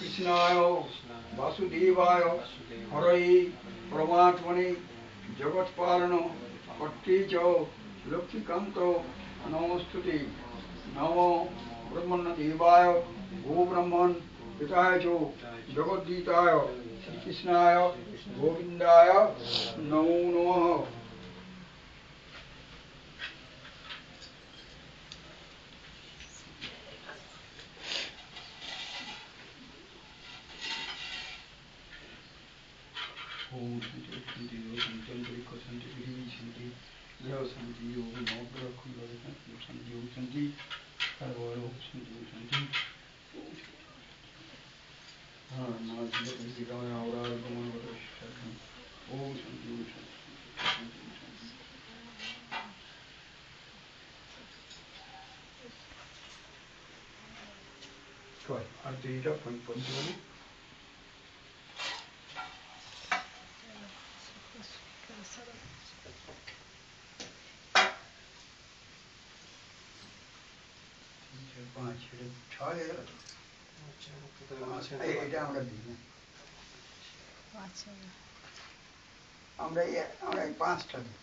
कृष्णाय वासुदेवाय हरये परमात्मने जगत्पालन कर्ते च लक्ष्मीकान्त नमोस्तुते। नमो ब्रह्मण्यदेवाय गोब्रह्मन् पिताय च जगद्गीताय श्रीकृष्णाय गोविन्दाय नमो नमः। ओम शांति शांति योग शांति अंतरिक्ष शांति पृथ्वी शांति ग्रह शांति योग नवग्रह कुंडल शांति योग शांति सर्वरो शांति योग शांति। हाँ नाम संगत निशिका में आवरा गमन वगैरह शांति। ओम शांति योग शांति शांति। कौन आर्थिक पंचवाली पाँच छः এটা আমরা দিই না আমরা পাঁচটা দিই।